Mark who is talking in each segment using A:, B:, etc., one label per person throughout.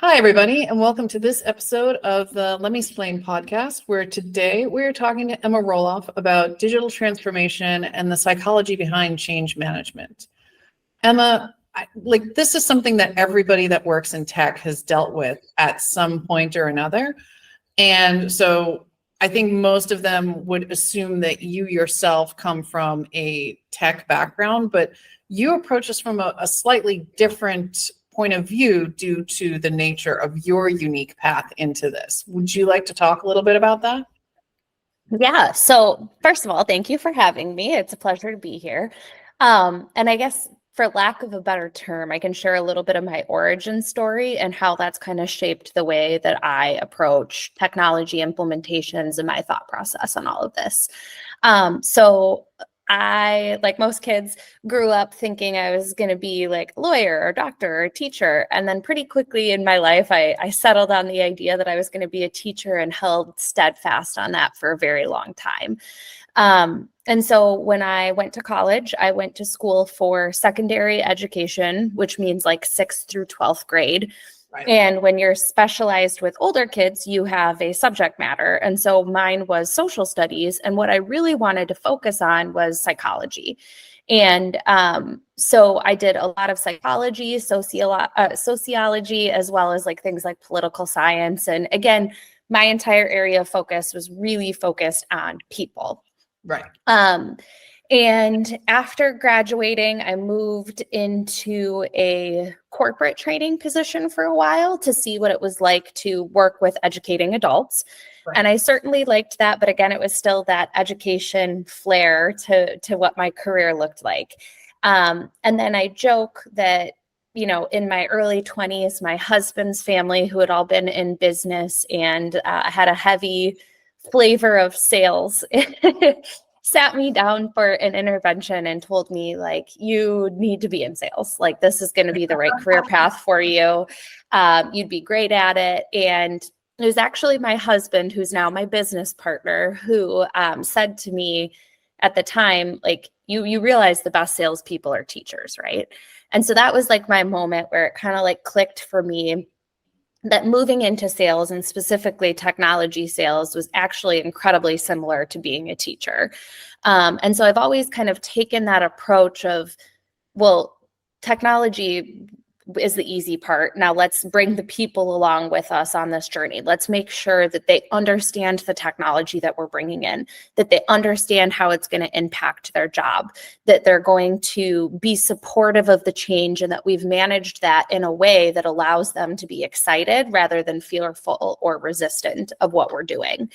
A: Hi, everybody, and welcome to this episode of the Lemme Splain podcast, where today we're talking to Ema Roloff about digital transformation and the psychology behind change management. Ema, this is something that everybody that works in tech has dealt with at some point or another. And so I think most of them would assume that you yourself come from a tech background, but you approach this from a slightly different point of view due to the nature of your unique path into this. Would you like to talk a little bit about that?
B: Yeah. So first of all, thank you for having me. It's a pleasure to be here. And I guess for lack of a better term, I can share a little bit of my origin story and how that's kind of shaped the way that I approach technology implementations and my thought process on all of this. So I, like most kids, grew up thinking I was going to be like a lawyer or doctor or teacher. And then pretty quickly in my life, I settled on the idea that I was going to be a teacher and held steadfast on that for a very long time. And so when I went to college, I went to school for secondary education, which means like 6th through 12th grade.
A: Right.
B: And when you're specialized with older kids, you have a subject matter. And so mine was social studies. And what I really wanted to focus on was psychology. And so I did a lot of psychology, sociology, as well as like things like political science. And again, my entire area of focus was really focused on people.
A: Right.
B: And after graduating, I moved into a corporate training position for a while to see what it was like to work with educating adults. Right. And I certainly liked that. But again, it was still that education flair to what my career looked like. And then I joke that, you know, in my early 20s, my husband's family, who had all been in business and had a heavy flavor of sales, sat me down for an intervention and told me, like, you need to be in sales. Like, this is going to be the right career path for you. You'd be great at it. And it was actually my husband, who's now my business partner, who said to me at the time, like, you realize the best salespeople are teachers, right? And so that was like my moment where it kind of like clicked for me that moving into sales, and specifically technology sales, was actually incredibly similar to being a teacher. And so I've always kind of taken that approach of, well, technology is the easy part. Now let's bring the people along with us on this journey. Let's make sure that they understand the technology that we're bringing in, that they understand how it's going to impact their job, that they're going to be supportive of the change, and that we've managed that in a way that allows them to be excited rather than fearful or resistant of what we're doing.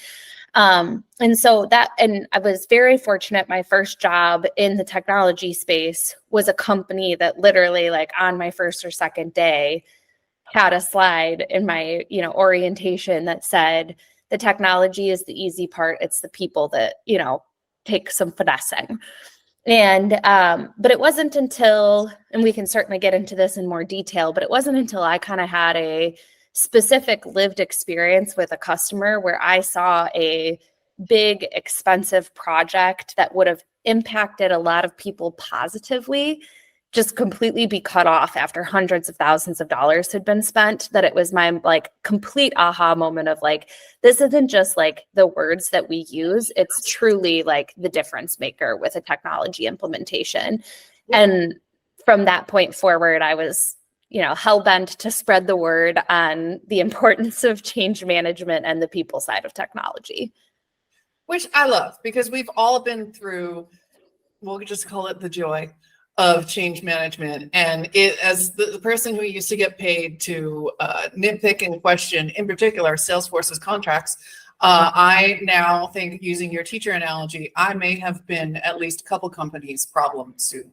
B: And I was very fortunate. My first job in the technology space was a company that literally, like, on my first or second day, had a slide in my, orientation that said, the technology is the easy part. It's the people that, take some finessing. And, but it wasn't until, and we can certainly get into this in more detail, but it wasn't until I kind of had a specific lived experience with a customer where I saw a big, expensive project that would have impacted a lot of people positively just completely be cut off after hundreds of thousands of dollars had been spent, that it was my like complete aha moment of like, this isn't just like the words that we use, it's truly like the difference maker with a technology implementation. And from that point forward, I was hell-bent to spread the word on the importance of change management and the people side of technology.
A: Which I love, because we've all been through, we'll just call it the joy of change management. And it, as the person who used to get paid to nitpick and question, in particular, Salesforce's contracts, I now think, using your teacher analogy, I may have been at least a couple companies' problem soon.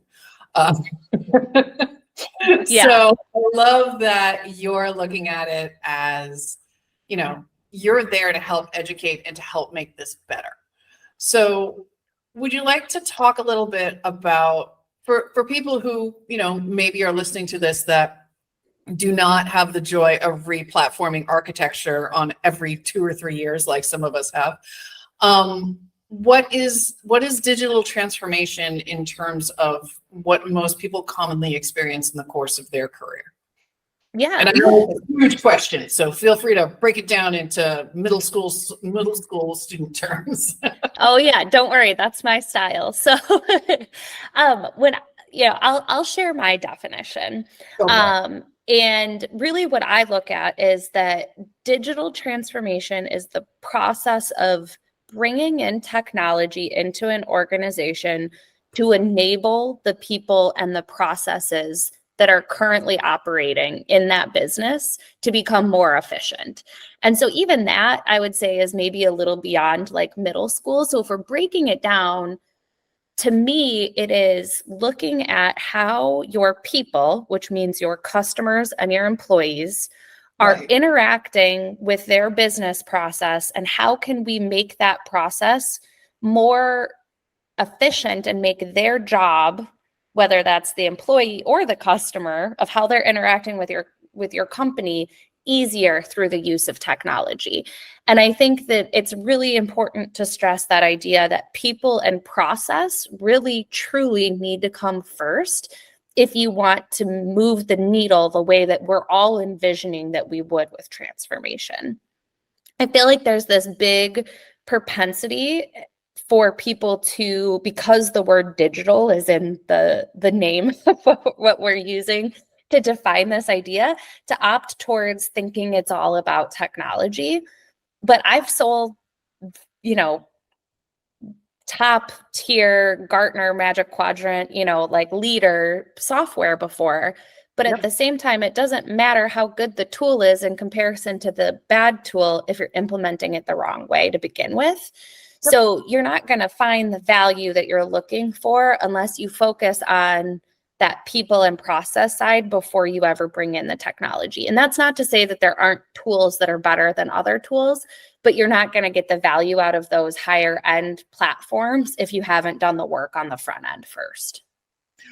B: Yeah.
A: So I love that you're looking at it as, you're there to help educate and to help make this better. So would you like to talk a little bit about, for people who, maybe are listening to this that do not have the joy of re-platforming architecture on every 2 or 3 years, like some of us have, what is digital transformation in terms of what most people commonly experience in the course of their career?
B: Yeah.
A: And I know it's a huge question, so feel free to break it down into middle school student terms.
B: Oh yeah, don't worry, that's my style. So when I'll share my definition.
A: Go for it.
B: And really what I look at is that digital transformation is the process of bringing in technology into an organization to enable the people and the processes that are currently operating in that business to become more efficient. And so even that, I would say, is maybe a little beyond like middle school. So if we're breaking it down, to me, it is looking at how your people, which means your customers and your employees, are
A: Right.
B: interacting with their business process, and how can we make that process more efficient and make their job, whether that's the employee or the customer, of how they're interacting with your company, easier through the use of technology. And I think that it's really important to stress that idea that people and process really truly need to come first if you want to move the needle the way that we're all envisioning that we would with transformation. I feel like there's this big propensity for people to, because the word digital is in the name of what we're using to define this idea, to opt towards thinking it's all about technology. But I've sold, top tier Gartner Magic Quadrant, like leader software before. But at the same time, it doesn't matter how good the tool is in comparison to the bad tool if you're implementing it the wrong way to begin with. So you're not going to find the value that you're looking for unless you focus on that people and process side before you ever bring in the technology. And that's not to say that there aren't tools that are better than other tools, but you're not going to get the value out of those higher end platforms if you haven't done the work on the front end first.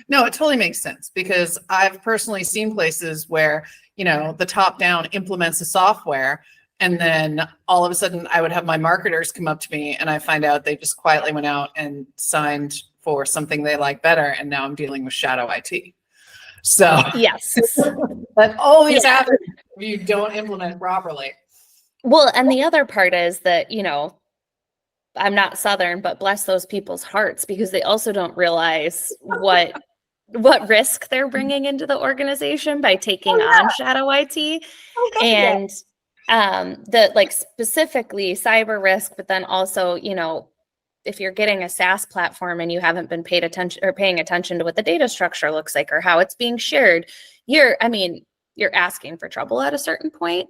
A: No, it totally makes sense, because I've personally seen places where, the top down implements the software, and then all of a sudden I would have my marketers come up to me and I find out they just quietly went out and signed for something they like better. And now I'm dealing with shadow IT. So
B: yes,
A: that always happens if you don't implement properly.
B: Well, and the other part is that, I'm not Southern, but bless those people's hearts, because they also don't realize what risk they're bringing into the organization by taking on shadow IT. And the like specifically cyber risk, but then also, if you're getting a SaaS platform and you haven't been paying attention to what the data structure looks like or how it's being shared, you're asking for trouble at a certain point.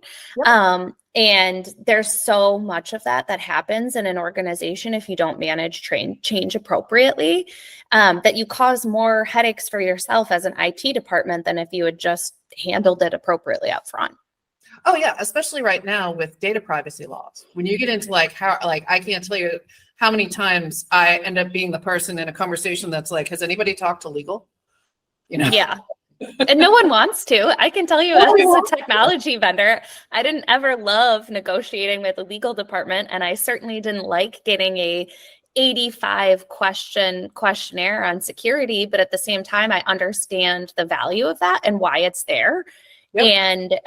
B: And there's so much of that happens in an organization if you don't manage change appropriately, that you cause more headaches for yourself as an IT department than if you had just handled it appropriately up front.
A: Oh yeah, especially right now with data privacy laws. When you get into I can't tell you how many times I end up being the person in a conversation that's like, has anybody talked to legal?
B: Yeah. And no one wants to. I can tell you, as a technology vendor, I didn't ever love negotiating with the legal department, and I certainly didn't like getting a 85 questionnaire on security. But at the same time, I understand the value of that and why it's there. And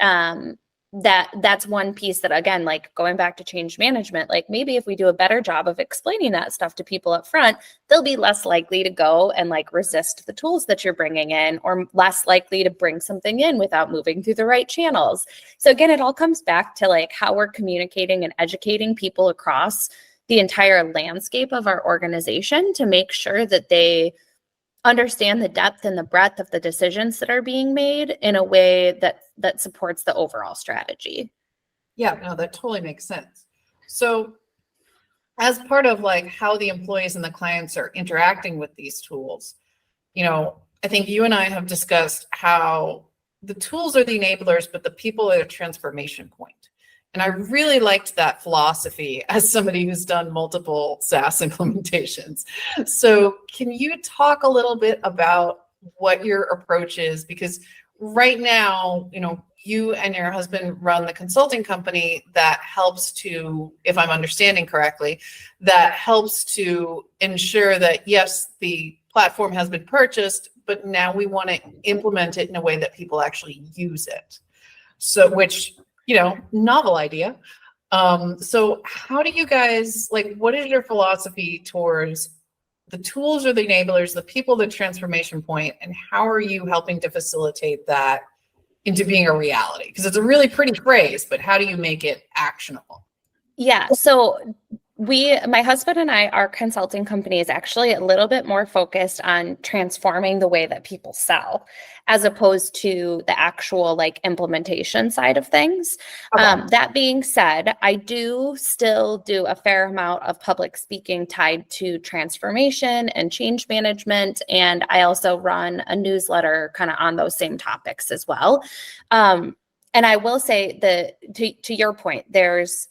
B: that's one piece that, again, like going back to change management, like maybe if we do a better job of explaining that stuff to people up front, they'll be less likely to go and like resist the tools that you're bringing in, or less likely to bring something in without moving through the right channels. So again, it all comes back to like how we're communicating and educating people across the entire landscape of our organization to make sure that they understand the depth and the breadth of the decisions that are being made in a way that supports the overall strategy.
A: Yeah, no, that totally makes sense. So as part of like how the employees and the clients are interacting with these tools, I think you and I have discussed how the tools are the enablers, but the people are the transformation point. And I really liked that philosophy as somebody who's done multiple SaaS implementations. So can you talk a little bit about what your approach is? Because right now, you and your husband run the consulting company that helps to, if I'm understanding correctly, that helps to ensure that, yes, the platform has been purchased, but now we want to implement it in a way that people actually use it. So, which, novel idea. So how do you guys, what is your philosophy towards the tools or the enablers, the people, the transformation point, and how are you helping to facilitate that into being a reality? Because it's a really pretty phrase, but how do you make it actionable?
B: Yeah. So my husband and I, our consulting company is actually a little bit more focused on transforming the way that people sell, as opposed to the actual implementation side of things.
A: Okay.
B: That being said, I do still do a fair amount of public speaking tied to transformation and change management. And I also run a newsletter kind of on those same topics as well. And I will say that to your point, there's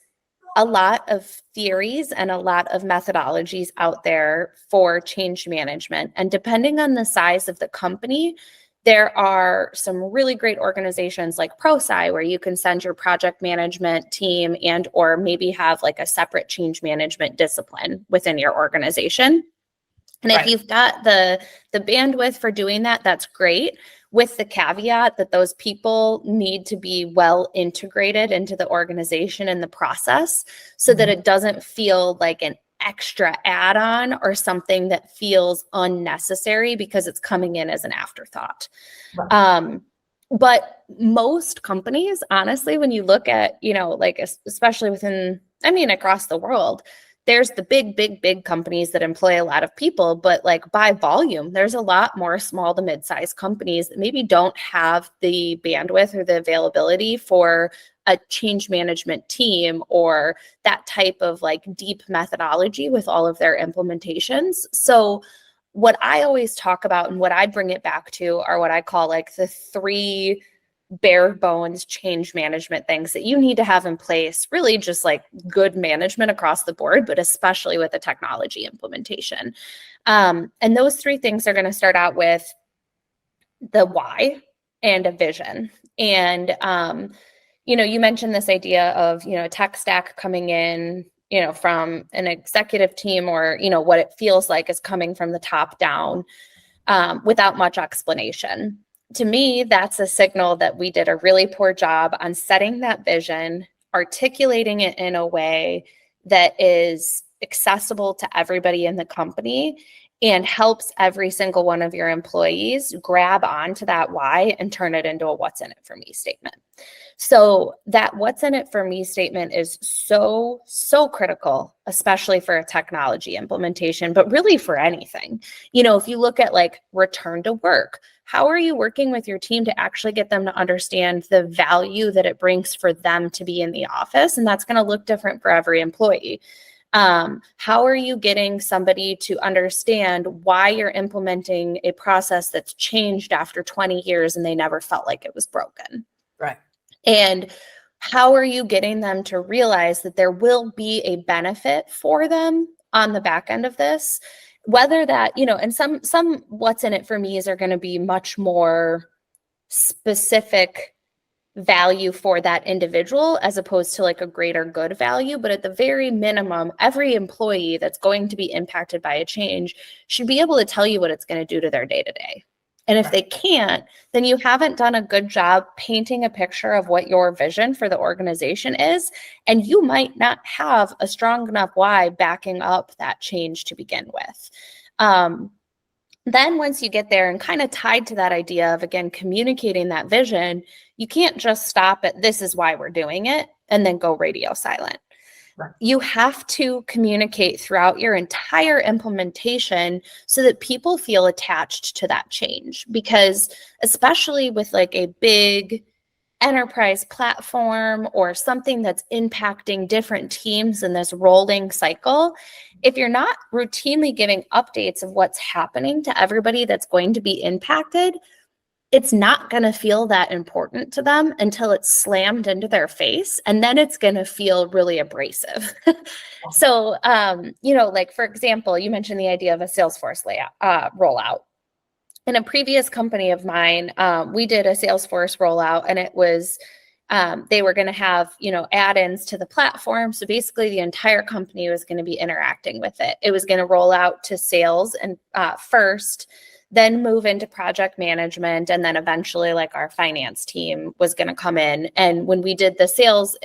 B: a lot of theories and a lot of methodologies out there for change management. And depending on the size of the company, there are some really great organizations like ProSci where you can send your project management team and or maybe have a separate change management discipline within your organization. And if you've got the bandwidth for doing that, that's great, with the caveat that those people need to be well integrated into the organization and the process so that it doesn't feel like an extra add-on or something that feels unnecessary because it's coming in as an afterthought.
A: Right.
B: But most companies, honestly, when you look at, especially across the world, there's the big companies that employ a lot of people, but by volume, there's a lot more small to mid-sized companies that maybe don't have the bandwidth or the availability for a change management team or that type of deep methodology with all of their implementations. So what I always talk about and what I bring it back to are what I call the three bare bones change management things that you need to have in place, really just good management across the board, but especially with the technology implementation. And those three things are going to start out with the why and a vision. And, you mentioned this idea of, a tech stack coming in, from an executive team or, what it feels like is coming from the top down without much explanation. To me, that's a signal that we did a really poor job on setting that vision, articulating it in a way that is accessible to everybody in the company and helps every single one of your employees grab onto that why and turn it into a what's in it for me statement. So that what's in it for me statement is so critical, especially for a technology implementation, but really for anything. If you look at return to work, how are you working with your team to actually get them to understand the value that it brings for them to be in the office? And that's going to look different for every employee. How are you getting somebody to understand why you're implementing a process that's changed after 20 years and they never felt like it was broken?
A: Right.
B: And how are you getting them to realize that there will be a benefit for them on the back end of this? Whether that, and some what's in it for me's are going to be much more specific value for that individual as opposed to a greater good value. But at the very minimum, every employee that's going to be impacted by a change should be able to tell you what it's going to do to their day-to-day. And if they can't, then you haven't done a good job painting a picture of what your vision for the organization is. And you might not have a strong enough why backing up that change to begin with. Then once you get there and kind of tied to that idea of, again, communicating that vision, you can't just stop at this is why we're doing it and then go radio silent. Right. You have to communicate throughout your entire implementation so that people feel attached to that change, because especially with a big enterprise platform or something that's impacting different teams in this rolling cycle, if you're not routinely giving updates of what's happening to everybody that's going to be impacted, it's not going to feel that important to them until it's slammed into their face. And then it's going to feel really abrasive. So, for example, you mentioned the idea of a Salesforce rollout. In a previous company of mine, we did a Salesforce rollout, and it was, they were going to have, add-ins to the platform. So basically the entire company was going to be interacting with it. It was going to roll out to sales and first. then move into project management. And then eventually like our finance team was going to come in. And when we did the sales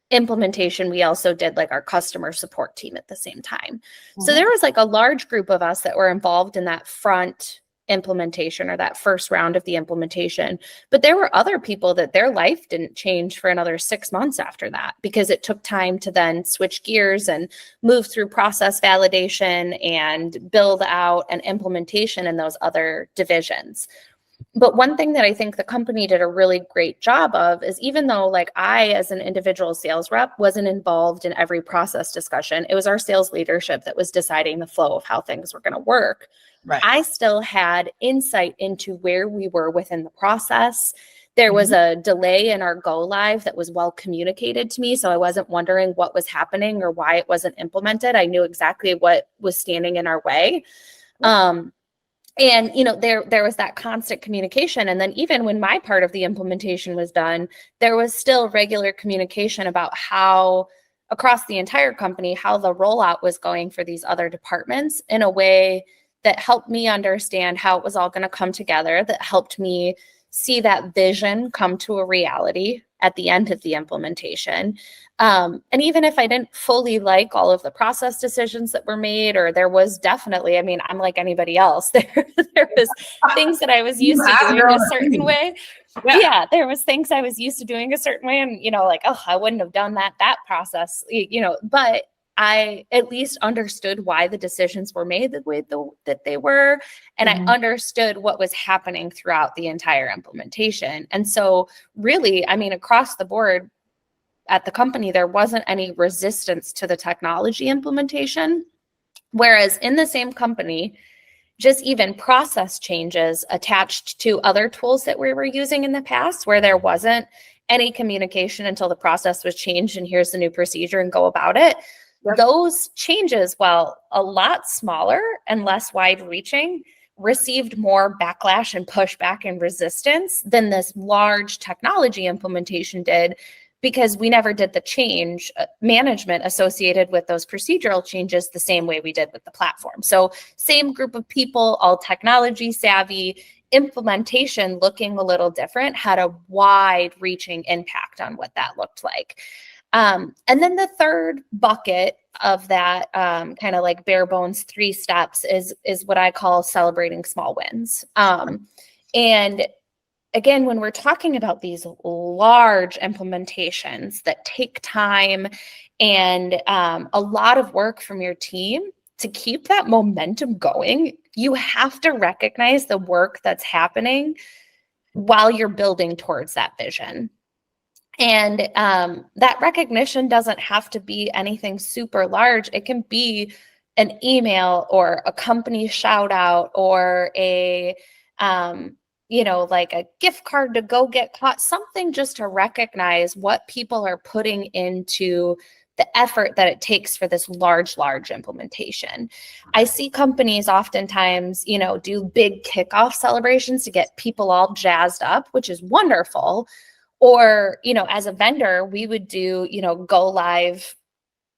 B: implementation, we also did like our customer support team at the same time. So there was like a large group of us that were involved in that front implementation or that first round of the implementation. But there were other people that their life didn't change for another 6 months after that, because it took time to then switch gears and move through process validation and build out an implementation in those other divisions. But one thing that I think the company did a really great job of is, even though like I, as an individual sales rep, wasn't involved in every process discussion, it was our sales leadership that was deciding the flow of how things were going to work. Right. I still had insight into where we were within the process. There was a delay in our go live that was well communicated to me. So I wasn't wondering what was happening or why it wasn't implemented. I knew exactly what was standing in our way. And, you know, there was that constant communication. And then even when my part of the implementation was done, there was still regular communication about how, across the entire company, how the rollout was going for these other departments, in a way that helped me understand how it was all going to come together, that helped me see that vision come to a reality at the end of the implementation. And even if I didn't fully like all of the process decisions that were made, or there was definitely, I mean, I'm like anybody else, there was things that I was used to doing a certain way. Yeah, there was things I was used to doing a certain way, and, you know, like, oh, I wouldn't have done that process, you know, but I at least understood why the decisions were made the way that they were. And I understood what was happening throughout the entire implementation. And so really, I mean, across the board at the company, there wasn't any resistance to the technology implementation. Whereas in the same company, just even process changes attached to other tools that we were using in the past, where there wasn't any communication until the process was changed and here's the new procedure and go about it. Those changes, while a lot smaller and less wide-reaching, received more backlash and pushback and resistance than this large technology implementation did, because we never did the change management associated with those procedural changes the same way we did with the platform. So same group of people, all technology savvy, implementation looking a little different, had a wide-reaching impact on what that looked like. And then the third bucket of that kind of like bare bones 3 steps is what I call celebrating small wins. And again, when we're talking about these large implementations that take time and a lot of work from your team, to keep that momentum going, you have to recognize the work that's happening while you're building towards that vision. And that recognition doesn't have to be anything super large. It can be an email or a company shout out or a, you know, like a gift card to go get caught, something just to recognize what people are putting into the effort that it takes for this large implementation. I see companies oftentimes, you know, do big kickoff celebrations to get people all jazzed up, which is wonderful. Or, you know, as a vendor, we would do, you know, go live,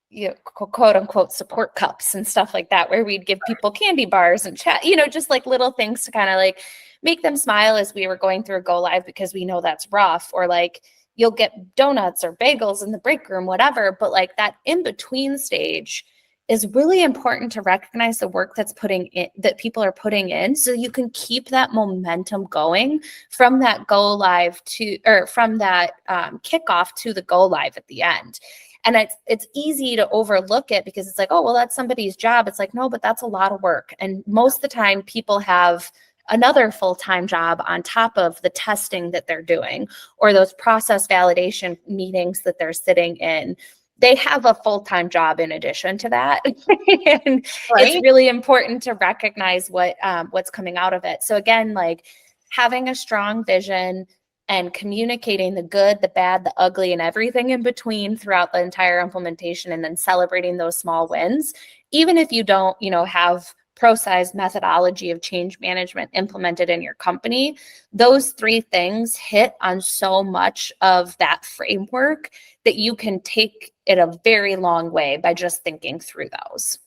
B: you know, quote unquote support cups and stuff like that, where we'd give people candy bars and chat, you know, just like little things to kind of like make them smile as we were going through a go live, because we know that's rough. Or like you'll get donuts or bagels in the break room, whatever. But like that in between stage is really important to recognize the work that people are putting in, so you can keep that momentum going from that go live to, or from that kickoff to the go live at the end. And it's easy to overlook it because it's like, oh, well, that's somebody's job. It's like, no, but that's a lot of work. And most of the time people have another full-time job on top of the testing that they're doing, or those process validation meetings that they're sitting in. They have a full-time job in addition to that. And it's really important to recognize what's coming out of it. So again, like having a strong vision and communicating the good, the bad, the ugly, and everything in between throughout the entire implementation, and then celebrating those small wins, even if you don't, you know, have pro-sized methodology of change management implemented in your company, those 3 things hit on so much of that framework that you can take it a very long way by just thinking through those.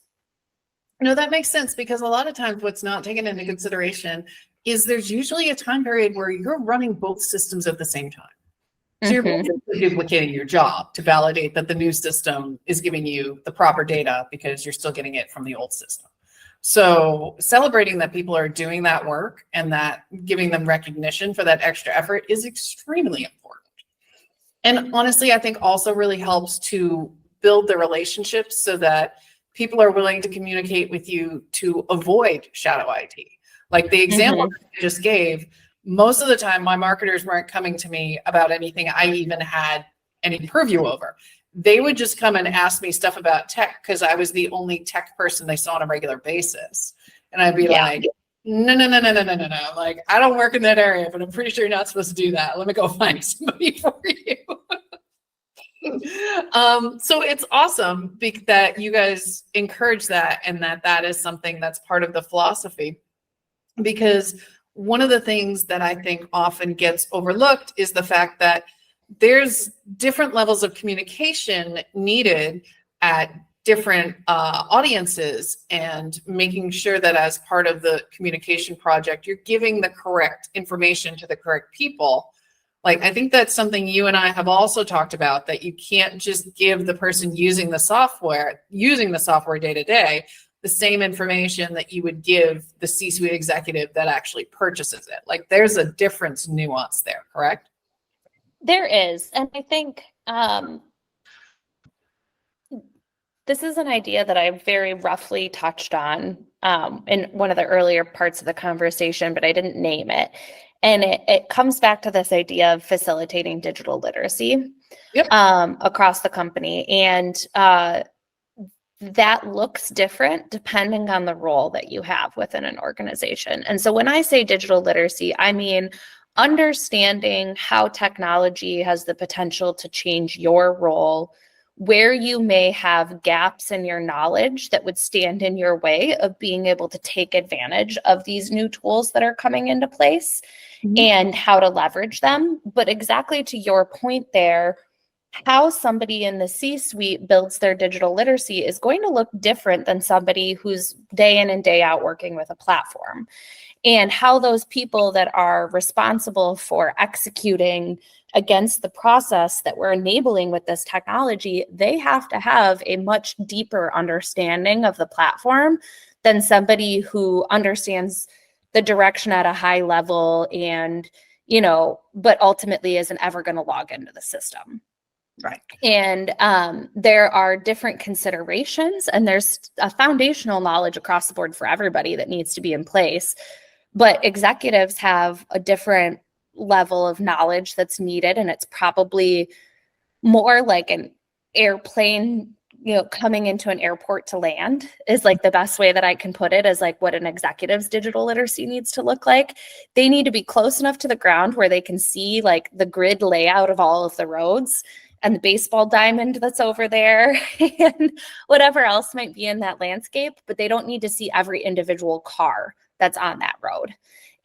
A: No, that makes sense, because a lot of times what's not taken into consideration is there's usually a time period where you're running both systems at the same time. So you're basically duplicating your job to validate that the new system is giving you the proper data because you're still getting it from the old system. So celebrating that people are doing that work and that giving them recognition for that extra effort is extremely important. And honestly, I think also really helps to build the relationships so that people are willing to communicate with you to avoid shadow IT. Like the example I just gave, most of the time my marketers weren't coming to me about anything I even had any purview over. They would just come and ask me stuff about tech because I was the only tech person they saw on a regular basis. And I'd be like, no. Like, I don't work in that area, but I'm pretty sure you're not supposed to do that. Let me go find somebody for you. So it's awesome that you guys encourage that, and that is something that's part of the philosophy, because one of the things that I think often gets overlooked is the fact that there's different levels of communication needed at different audiences, and making sure that as part of the communication project, you're giving the correct information to the correct people. Like, I think that's something you and I have also talked about, that you can't just give the person using the software day to day the same information that you would give the C-suite executive that actually purchases it. Like, there's a difference, nuance there, correct?
B: There is. And I think this is an idea that I very roughly touched on in one of the earlier parts of the conversation, but I didn't name it. And it comes back to this idea of facilitating digital literacy across the company. And that looks different depending on the role that you have within an organization. And so when I say digital literacy, I mean understanding how technology has the potential to change your role, where you may have gaps in your knowledge that would stand in your way of being able to take advantage of these new tools that are coming into place, and how to leverage them. But exactly to your point there, how somebody in the C-suite builds their digital literacy is going to look different than somebody who's day in and day out working with a platform. And how those people that are responsible for executing against the process that we're enabling with this technology, they have to have a much deeper understanding of the platform than somebody who understands the direction at a high level and, but ultimately isn't ever going to log into the system.
A: Right.
B: And there are different considerations, and there's a foundational knowledge across the board for everybody that needs to be in place. But executives have a different level of knowledge that's needed, and it's probably more like an airplane, coming into an airport to land is like the best way that I can put it, is like what an executive's digital literacy needs to look like. They need to be close enough to the ground where they can see like the grid layout of all of the roads and the baseball diamond that's over there and whatever else might be in that landscape, but they don't need to see every individual car that's on that road.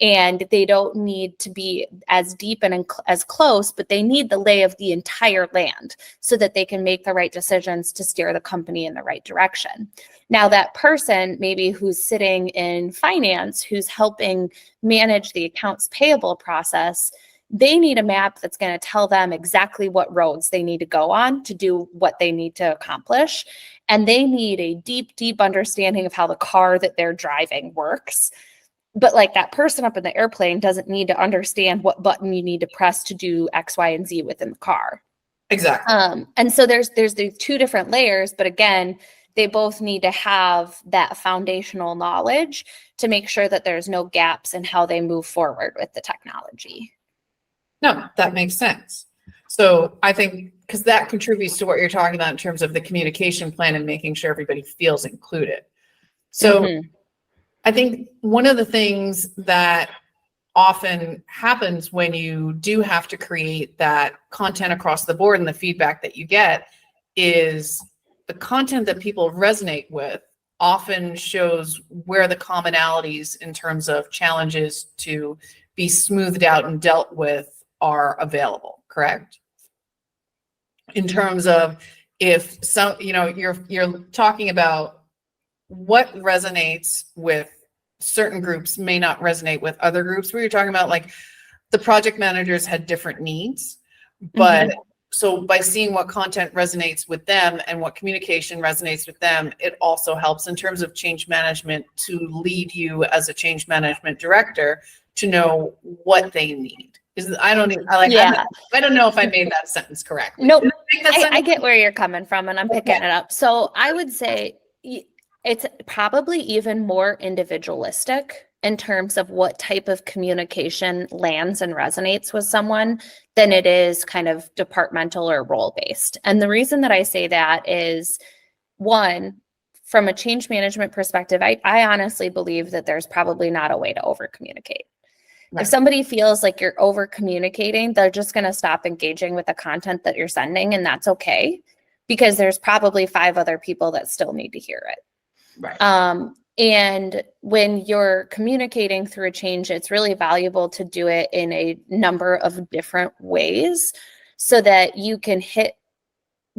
B: And they don't need to be as deep and as close, but they need the lay of the entire land so that they can make the right decisions to steer the company in the right direction. Now, that person maybe who's sitting in finance, who's helping manage the accounts payable process, they need a map that's going to tell them exactly what roads they need to go on to do what they need to accomplish. And they need a deep, deep understanding of how the car that they're driving works. But like that person up in the airplane doesn't need to understand what button you need to press to do X, Y, and Z within the car.
A: Exactly.
B: And so there's the two different layers, but again, they both need to have that foundational knowledge to make sure that there's no gaps in how they move forward with the technology.
A: No, that makes sense. So I think, because that contributes to what you're talking about in terms of the communication plan and making sure everybody feels included. So I think one of the things that often happens when you do have to create that content across the board and the feedback that you get is the content that people resonate with often shows where the commonalities in terms of challenges to be smoothed out and dealt with are available, correct? In terms of if some, you're talking about what resonates with certain groups may not resonate with other groups. We were talking about like the project managers had different needs, but so by seeing what content resonates with them and what communication resonates with them, it also helps in terms of change management to lead you as a change management director to know what they need. I don't know if I made that sentence correctly.
B: No, I get where you're coming from, and I'm picking it up. So I would say it's probably even more individualistic in terms of what type of communication lands and resonates with someone than it is kind of departmental or role-based. And the reason that I say that is, one, from a change management perspective, I honestly believe that there's probably not a way to over-communicate. Right. If somebody feels like you're over communicating, they're just going to stop engaging with the content that you're sending, and that's okay, because there's probably 5 other people that still need to hear it.
A: Right.
B: And when you're communicating through a change, it's really valuable to do it in a number of different ways so that you can hit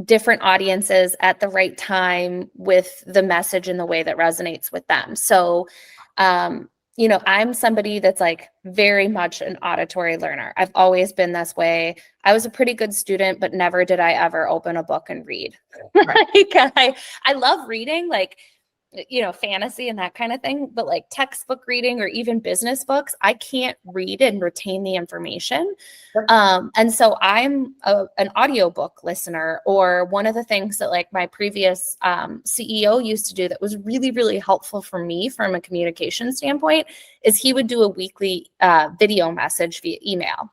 B: different audiences at the right time with the message in the way that resonates with them. So, I'm somebody that's like very much an auditory learner. I've always been this way. I was a pretty good student, but never did I ever open a book and read. Right. I love reading, like, fantasy and that kind of thing, but like textbook reading or even business books, I can't read and retain the information. And so I'm an audiobook listener, or one of the things that like my previous CEO used to do that was really, really helpful for me from a communication standpoint is he would do a weekly video message via email.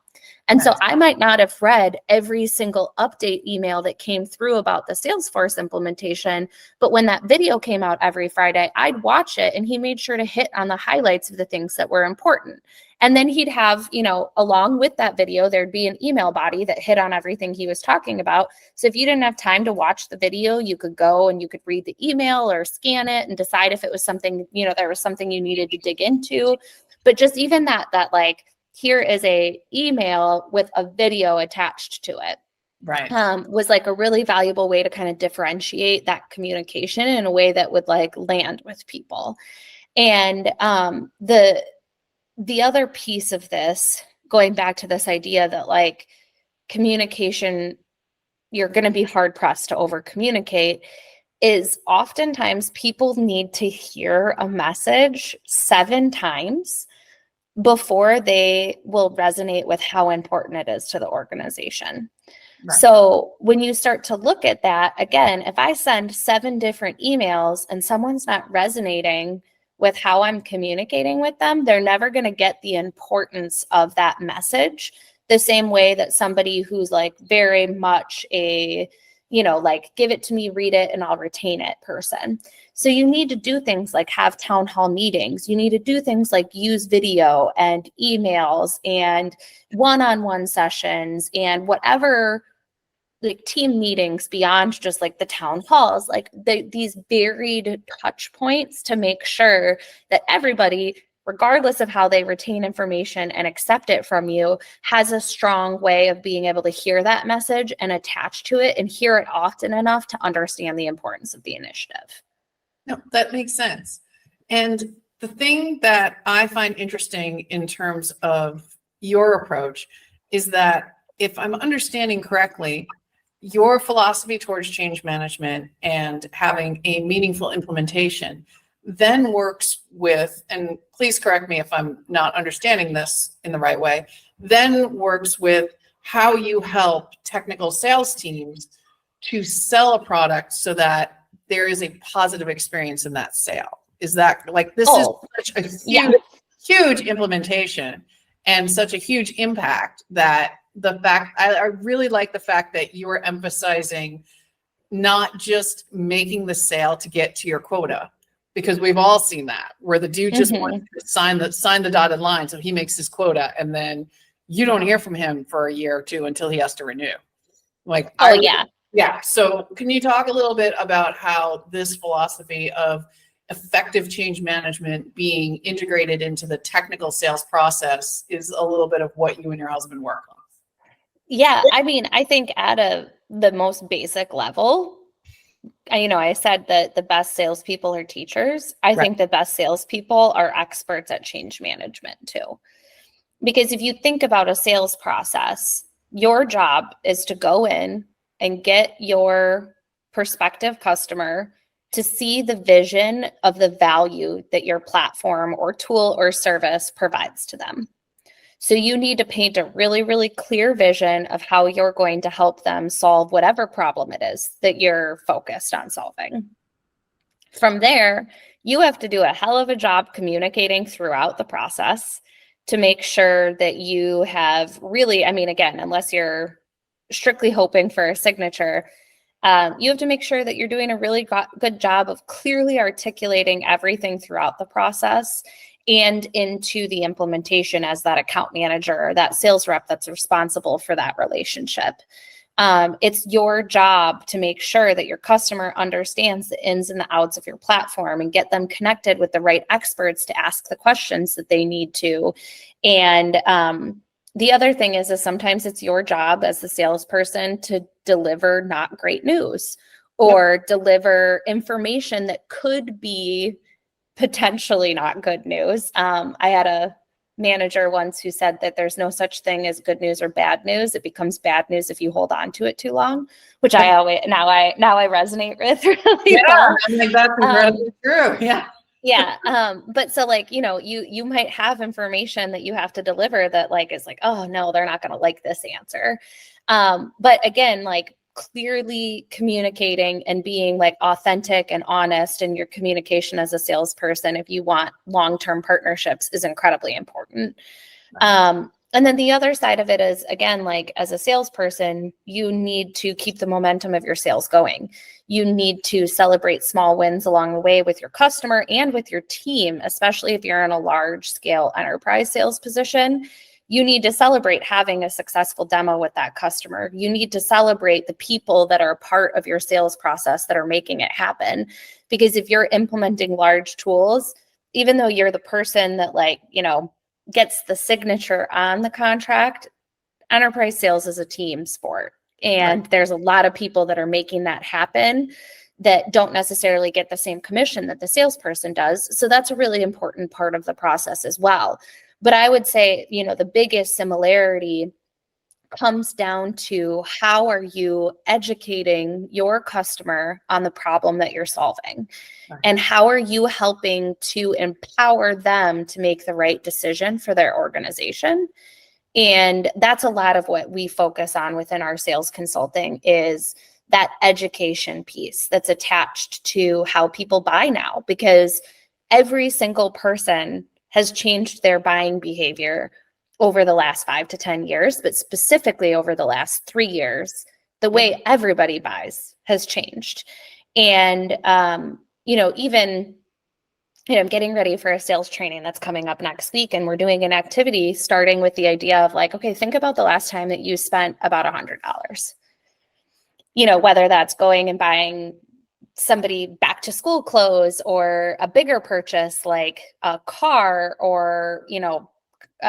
B: And so I might not have read every single update email that came through about the Salesforce implementation, but when that video came out every Friday, I'd watch it, and he made sure to hit on the highlights of the things that were important. And then he'd have, along with that video, there'd be an email body that hit on everything he was talking about. So if you didn't have time to watch the video, you could go and you could read the email or scan it and decide if it was something, there was something you needed to dig into. But just even that like, here is a email with a video attached to it.
A: Right.
B: Was like a really valuable way to kind of differentiate that communication in a way that would like land with people. And the other piece of this, going back to this idea that like communication, you're going to be hard pressed to over communicate, is oftentimes people need to hear a message 7 times before they will resonate with how important it is to the organization. Right. So when you start to look at that, again, if I send 7 different emails and someone's not resonating with how I'm communicating with them, they're never going to get the importance of that message the same way that somebody who's like very much a, like give it to me, read it, and I'll retain it person. So you need to do things like have town hall meetings. You need to do things like use video and emails and one-on-one sessions and whatever, like team meetings beyond just like the town halls, like these varied touch points to make sure that everybody, regardless of how they retain information and accept it from you, has a strong way of being able to hear that message and attach to it and hear it often enough to understand the importance of the initiative.
A: No, that makes sense. And the thing that I find interesting in terms of your approach is that if I'm understanding correctly, your philosophy towards change management and having a meaningful implementation then works with, and please correct me if I'm not understanding this in the right way, then works with how you help technical sales teams to sell a product so that there is a positive experience in that sale. Is that like, this is such a huge implementation and such a huge impact that the fact, I really like the fact that you are emphasizing not just making the sale to get to your quota, because we've all seen that where the dude just wants to sign the dotted line. So he makes his quota and then you don't hear from him for a year or 2 until he has to renew. Like, yeah. So can you talk a little bit about how this philosophy of effective change management being integrated into the technical sales process is a little bit of what you and your husband work on?
B: Yeah. I mean, I think at the most basic level, I said that the best salespeople are teachers. I think the best salespeople are experts at change management too. Because if you think about a sales process, your job is to go in and get your prospective customer to see the vision of the value that your platform or tool or service provides to them. So you need to paint a really, really clear vision of how you're going to help them solve whatever problem it is that you're focused on solving. From there, you have to do a hell of a job communicating throughout the process to make sure that you have really, again, unless you're strictly hoping for a signature, you have to make sure that you're doing a really good job of clearly articulating everything throughout the process and into the implementation as that account manager or that sales rep that's responsible for that relationship. It's your job to make sure that your customer understands the ins and the outs of your platform and get them connected with the right experts to ask the questions that they need to. And the other thing is sometimes it's your job as the salesperson to deliver not great news or deliver information that could be potentially not good news. I had a manager once who said that there's no such thing as good news or bad news. It becomes bad news if you hold on to it too long, which I always now I resonate with really well.
A: That's incredibly true.
B: But so you might have information that you have to deliver that is oh no, they're not going to like this answer. But again, clearly communicating and being authentic and honest in your communication as a salesperson, if you want long-term partnerships, is incredibly important. And then the other side of it is, again, as a salesperson, you need to keep the momentum of your sales going. You need to celebrate small wins along the way with your customer and with your team, especially if you're in a large scale enterprise sales position. You need to celebrate having a successful demo with that customer. You need to celebrate the people that are part of your sales process that are making it happen. Because if you're implementing large tools, even though you're the person that gets the signature on the contract, enterprise sales is a team sport. And there's a lot of people that are making that happen that don't necessarily get the same commission that the salesperson does. So that's a really important part of the process as well. But I would say, the biggest similarity comes down to how are you educating your customer on the problem that you're solving? And how are you helping to empower them to make the right decision for their organization? And that's a lot of what we focus on within our sales consulting is that education piece that's attached to how people buy now, because every single person has changed their buying behavior over the last 5 to 10 years, but specifically over the last 3 years, the way everybody buys has changed. And, even, I'm getting ready for a sales training that's coming up next week, and we're doing an activity starting with the idea of okay, think about the last time that you spent about $100, whether that's going and buying somebody back to school clothes or a bigger purchase like a car or,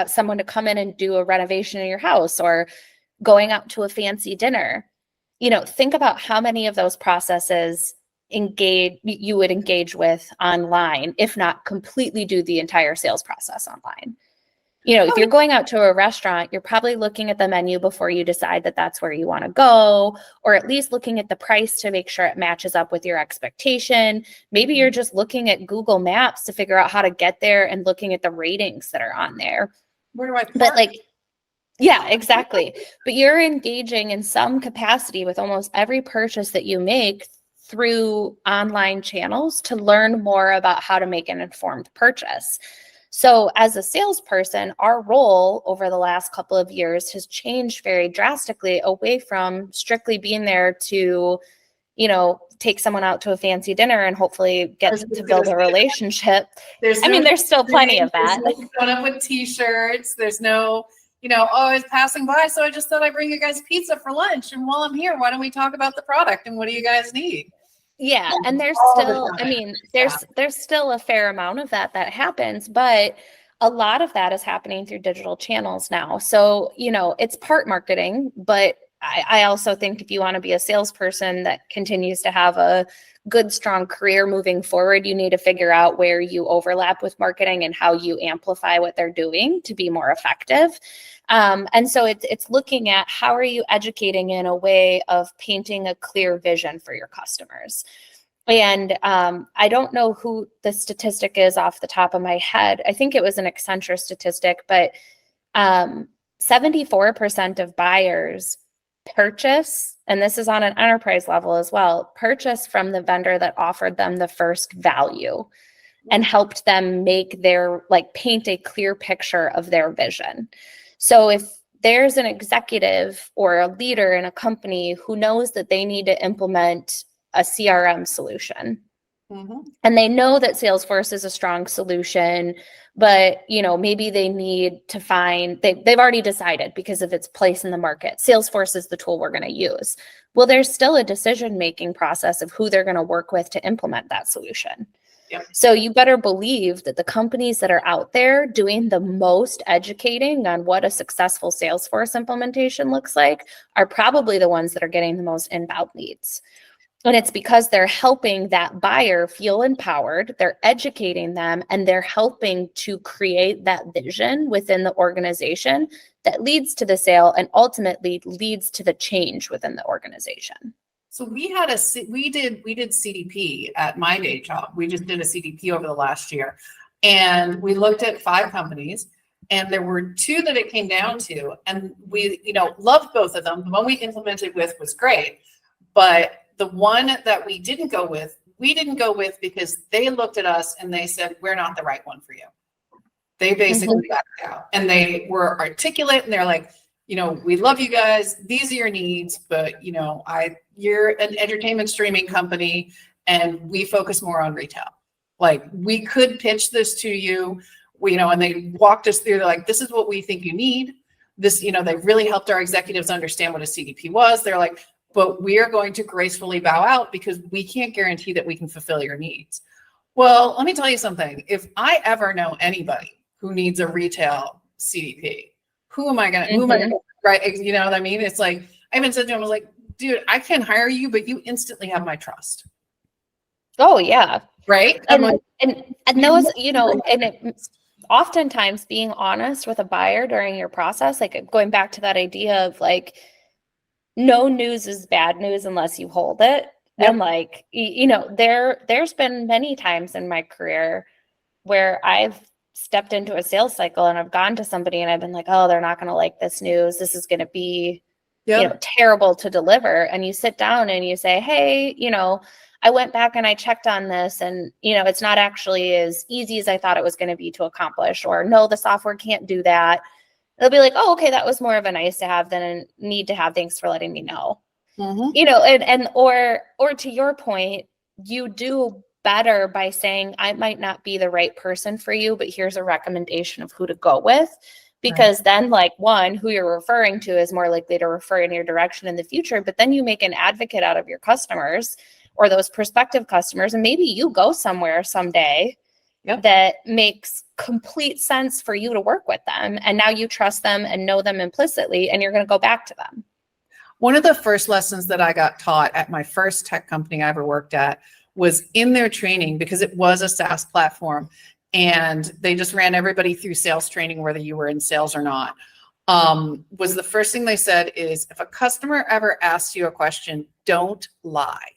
B: someone to come in and do a renovation in your house or going out to a fancy dinner. Think about how many of those processes you would engage with online, if not completely do the entire sales process online. If you're going out to a restaurant, you're probably looking at the menu before you decide that that's where you want to go, or at least looking at the price to make sure it matches up with your expectation. Maybe you're just looking at Google Maps to figure out how to get there and looking at the ratings that are on there.
A: Where do I park?
B: But yeah, exactly. But you're engaging in some capacity with almost every purchase that you make through online channels to learn more about how to make an informed purchase. So as a salesperson, our role over the last couple of years has changed very drastically away from strictly being there to, take someone out to a fancy dinner and hopefully get to build a relationship. There's still plenty of that.
A: There's no showing up with t-shirts. There's no, I was passing by, so I just thought I'd bring you guys pizza for lunch. And while I'm here, why don't we talk about the product and what do you guys need?
B: Yeah. And there's still, there's still a fair amount of that happens, but a lot of that is happening through digital channels now. So, it's part marketing, but I also think if you want to be a salesperson that continues to have a good, strong career moving forward, you need to figure out where you overlap with marketing and how you amplify what they're doing to be more effective. And so it's looking at how are you educating in a way of painting a clear vision for your customers. And I don't know who the statistic is off the top of my head. I think it was an Accenture statistic, but 74% of buyers purchase, and this is on an enterprise level as well, purchase from the vendor that offered them the first value and helped them make their, like, paint a clear picture of their vision. So if there's an executive or a leader in a company who knows that they need to implement a CRM solution, and they know that Salesforce is a strong solution, but maybe they need to find, they've already decided because of its place in the market, Salesforce is the tool we're going to use. Well, there's still a decision-making process of who they're going to work with to implement that solution.
A: Yep.
B: So you better believe that the companies that are out there doing the most educating on what a successful Salesforce implementation looks like are probably the ones that are getting the most inbound leads. And it's because they're helping that buyer feel empowered, they're educating them, and they're helping to create that vision within the organization that leads to the sale and ultimately leads to the change within the organization.
A: So we did CDP at my day job. We just did a CDP over the last year, and we looked at 5 companies, and there were 2 that it came down to, and we loved both of them. The one we implemented with was great, but the one that we didn't go with because they looked at us and they said, we're not the right one for you. They basically backed out, and they were articulate, and they're like, we love you guys. These are your needs, but you're an entertainment streaming company and we focus more on retail. Like, we could pitch this to you, and they walked us through, they're like, this is what we think you need. This, they really helped our executives understand what a CDP was. They're like, but we are going to gracefully bow out because we can't guarantee that we can fulfill your needs. Well, let me tell you something. If I ever know anybody who needs a retail CDP, who am I going to, right? You know what I mean? It's like, I even said to him, I was like, dude, I can hire you, but you instantly have my trust.
B: Oh yeah.
A: Right.
B: And those, and oftentimes being honest with a buyer during your process, like going back to that idea of like, no news is bad news unless you hold it. Yep. And like, there's been many times in my career where I've stepped into a sales cycle and I've gone to somebody and I've been like, oh, they're not going to like this news. This is going to be, terrible to deliver. And you sit down and you say, hey, I went back and I checked on this and, it's not actually as easy as I thought it was going to be to accomplish, or no, the software can't do that. They'll be like, oh, okay, that was more of a nice to have than a need to have. Thanks for letting me know. Or to your point, you do better by saying, I might not be the right person for you, but here's a recommendation of who to go with. Because then, like, one, who you're referring to is more likely to refer in your direction in the future, but then you make an advocate out of your customers or those prospective customers, and maybe you go somewhere someday that makes complete sense for you to work with them. And now you trust them and know them implicitly, and you're going to go back to them.
A: One of the first lessons that I got taught at my first tech company I ever worked at was in their training, because it was a SaaS platform and they just ran everybody through sales training, whether you were in sales or not. Was the first thing they said is, if a customer ever asks you a question, don't lie.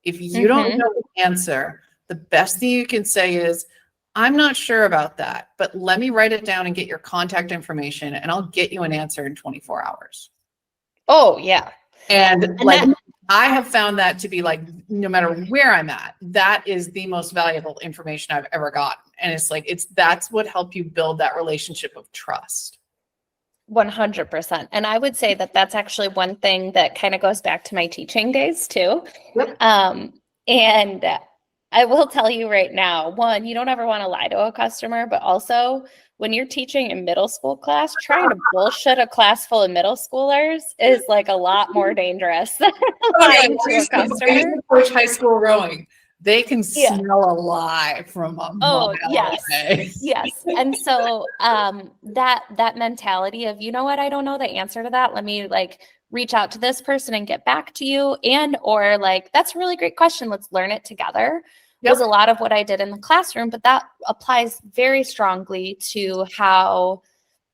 A: If you don't know the answer, the best thing you can say is, I'm not sure about that, but let me write it down and get your contact information and I'll get you an answer in 24 hours.
B: Oh, yeah.
A: And like, I have found that to be like, no matter where I'm at, that is the most valuable information I've ever gotten. And it's like, that's what helped you build that relationship of trust.
B: 100%. And I would say that that's actually one thing that kind of goes back to my teaching days too.
A: Yep.
B: And I will tell you right now, one, you don't ever want to lie to a customer, but also when you're teaching a middle school class, trying to bullshit a class full of middle schoolers is like a lot more dangerous than lying to a customer.
A: Coach high school rowing. They can smell a lie from a mile away.
B: Yes. And so that mentality of, you know what, I don't know the answer to that. Let me like reach out to this person and get back to you, and or like, that's a really great question, let's learn it together. Was a lot of what I did in the classroom, but that applies very strongly to how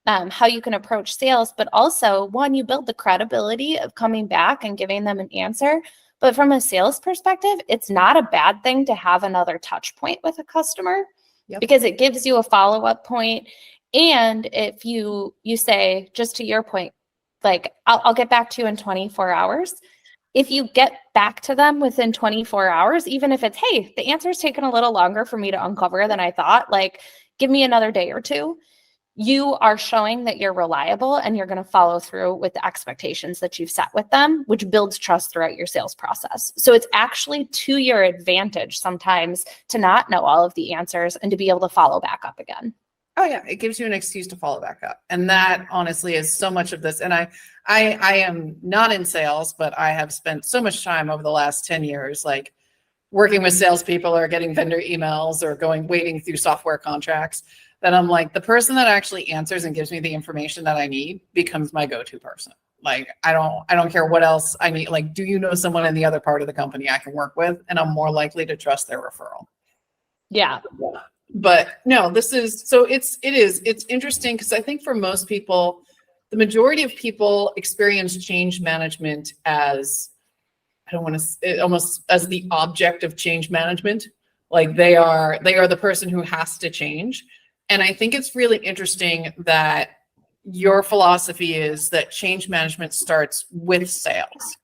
B: you can approach sales. But also, one, you build the credibility of coming back and giving them an answer. But from a sales perspective, it's not a bad thing to have another touch point with a customer because it gives you a follow-up point. And if you say, just to your point, like, I'll get back to you in 24 hours. If you get back to them within 24 hours, even if it's, hey, the answer's taken a little longer for me to uncover than I thought, like, give me another day or two, you are showing that you're reliable and you're going to follow through with the expectations that you've set with them, which builds trust throughout your sales process. So it's actually to your advantage sometimes to not know all of the answers and to be able to follow back up again.
A: Oh yeah, it gives you an excuse to follow back up. And that honestly is so much of this. And I am not in sales, but I have spent so much time over the last 10 years, like working with salespeople or getting vendor emails or wading through software contracts, that I'm like, the person that actually answers and gives me the information that I need becomes my go-to person. Like, I don't care what else I need. Like, do you know someone in the other part of the company I can work with? And I'm more likely to trust their referral.
B: Yeah.
A: But no, it's interesting because I think for most people, the majority of people experience change management as, almost as the object of change management. Like they are the person who has to change. And I think it's really interesting that your philosophy is that change management starts with sales.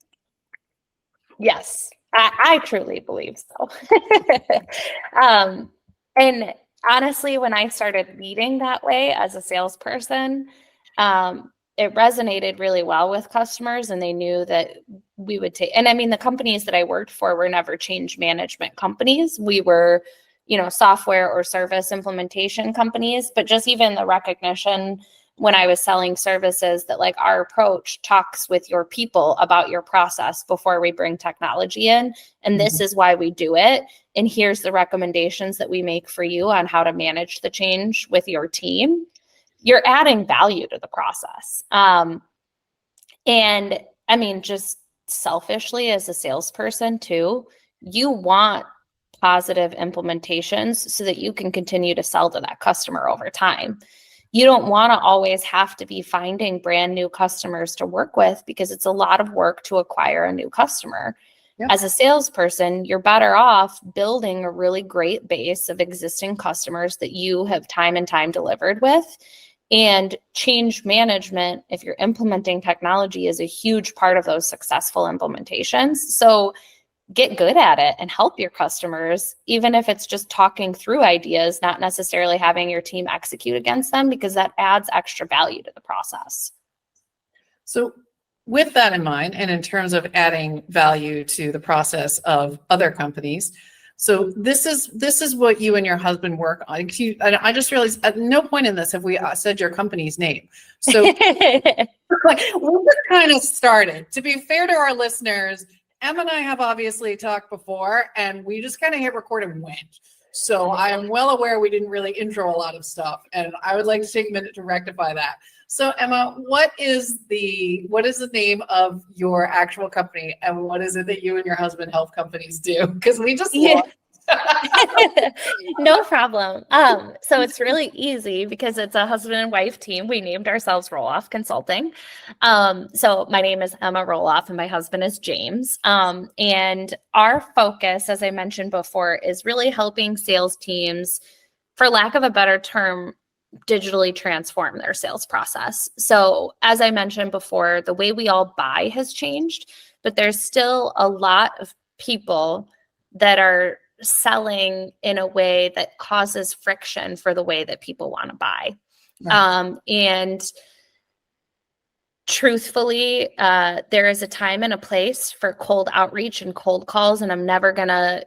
B: Yes, I truly believe so. And honestly, when I started leading that way as a salesperson, it resonated really well with customers, and they knew that we would take, and I mean, the companies that I worked for were never change management companies. We were, software or service implementation companies, but just even the recognition when I was selling services that like our approach talks with your people about your process before we bring technology in. And this is why we do it. And here's the recommendations that we make for you on how to manage the change with your team. You're adding value to the process. And I mean, just selfishly as a salesperson too, you want positive implementations so that you can continue to sell to that customer over time. You don't want to always have to be finding brand new customers to work with because it's a lot of work to acquire a new customer. Yep. As a salesperson, you're better off building a really great base of existing customers that you have time and time delivered with. And change management, if you're implementing technology, is a huge part of those successful implementations. So get good at it and help your customers, even if it's just talking through ideas, not necessarily having your team execute against them, because that adds extra value to the process.
A: So with that in mind, and in terms of adding value to the process of other companies, so this is what you and your husband work on. I just realized at no point in this have we said your company's name. So like, we just kind of started. To be fair to our listeners, Emma and I have obviously talked before, and we just kind of hit record and went. So I am well aware we didn't really intro a lot of stuff, and I would like to take a minute to rectify that. So Emma, what is the name of your actual company, and what is it that you and your husband help companies do? Because we just
B: No problem. So it's really easy because it's a husband and wife team. We named ourselves Roloff Consulting. So my name is Ema Roloff and my husband is James. And our focus, as I mentioned before, is really helping sales teams, for lack of a better term, digitally transform their sales process. So as I mentioned before, the way we all buy has changed, but there's still a lot of people that are selling in a way that causes friction for the way that people want to buy. Right. And truthfully, there is a time and a place for cold outreach and cold calls, and I'm never gonna,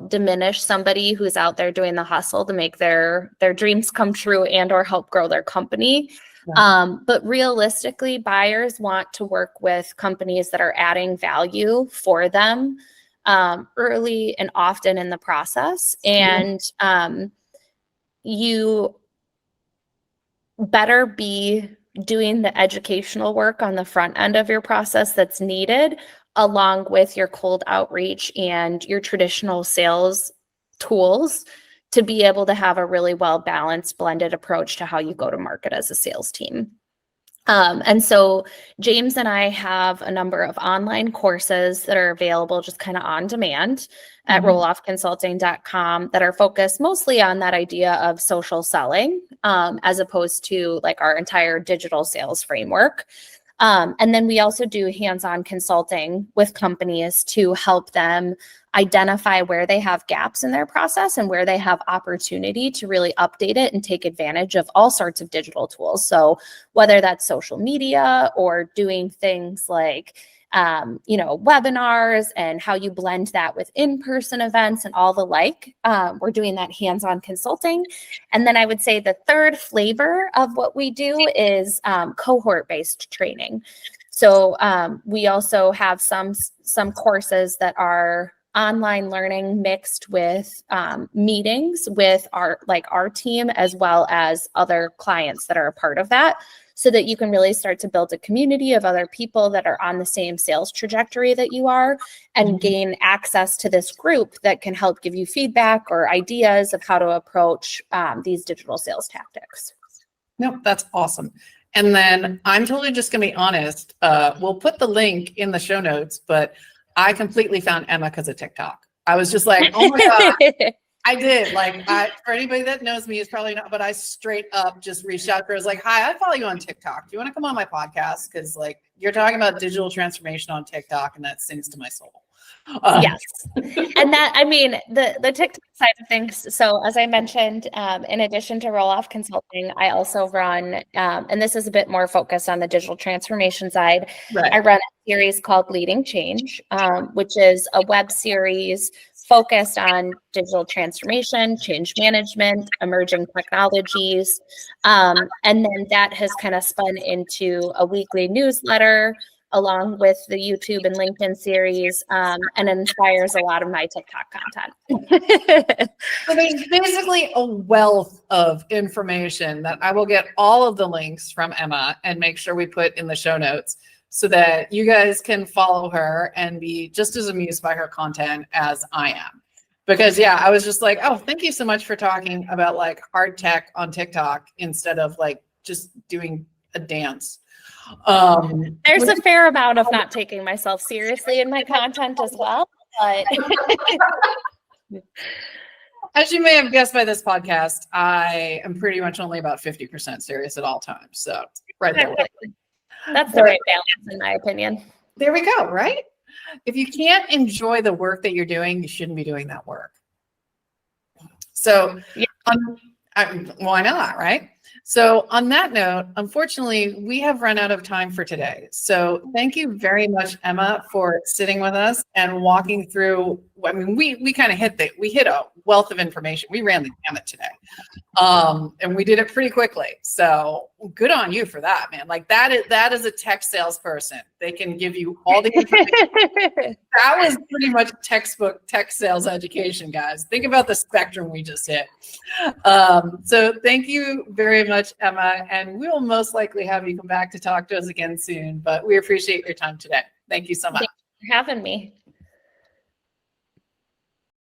B: diminish somebody who's out there doing the hustle to make their dreams come true and or help grow their company. Right. But realistically, buyers want to work with companies that are adding value for them early and often in the process. And you better be doing the educational work on the front end of your process that's needed, along with your cold outreach and your traditional sales tools to be able to have a really well-balanced blended approach to how you go to market as a sales team. And so James and I have a number of online courses that are available just kind of on demand at roloffconsulting.com that are focused mostly on that idea of social selling, as opposed to like our entire digital sales framework. And then we also do hands-on consulting with companies to help them identify where they have gaps in their process and where they have opportunity to really update it and take advantage of all sorts of digital tools. So whether that's social media or doing things like webinars and how you blend that with in-person events and all the like, we're doing that hands-on consulting. And then I would say the third flavor of what we do is cohort-based training. So we also have some courses that are online learning mixed with meetings with our team, as well as other clients that are a part of that, so that you can really start to build a community of other people that are on the same sales trajectory that you are, and gain access to this group that can help give you feedback or ideas of how to approach these digital sales tactics.
A: Nope, that's awesome. And then I'm totally just going to be honest. We'll put the link in the show notes, but I completely found Ema because of TikTok. I was just like, oh my God. I did. For anybody that knows me, is probably not, but I straight up just reached out to her. I was like, hi, I follow you on TikTok. Do you want to come on my podcast? Because you're talking about digital transformation on TikTok, and that sings to my soul.
B: Yes. And the TikTok side of things. So as I mentioned, in addition to Roloff Consulting, I also run, and this is a bit more focused on the digital transformation side.
A: Right.
B: I run a series called Leading Change, which is a web series focused on digital transformation, change management, emerging technologies. And then that has kind of spun into a weekly newsletter, along with the YouTube and LinkedIn series, and inspires a lot of my TikTok content.
A: So there's basically a wealth of information that I will get all of the links from Ema and make sure we put in the show notes, so that you guys can follow her and be just as amused by her content as I am. Because I was just like, oh, thank you so much for talking about hard tech on TikTok instead of just doing a dance.
B: There's a fair amount of not taking myself seriously in my content as well, but
A: as you may have guessed by this podcast, I am pretty much only about 50% serious at all times. So right there.
B: That's the right balance, in my opinion.
A: There we go, right? If you can't enjoy the work that you're doing, you shouldn't be doing that work. So, why not, right? So on that note, unfortunately, we have run out of time for today. So thank you very much, Ema, for sitting with us and walking through. I mean, we kind of hit a wealth of information. We ran the gamut today, and we did it pretty quickly. So good on you for that, man. That is a tech salesperson. They can give you all the information. That was pretty much textbook tech sales education, guys. Think about the spectrum we just hit. So thank you very much, Ema, and we will most likely have you come back to talk to us again soon. But we appreciate your time today. Thank you so much.
B: Thanks for having me.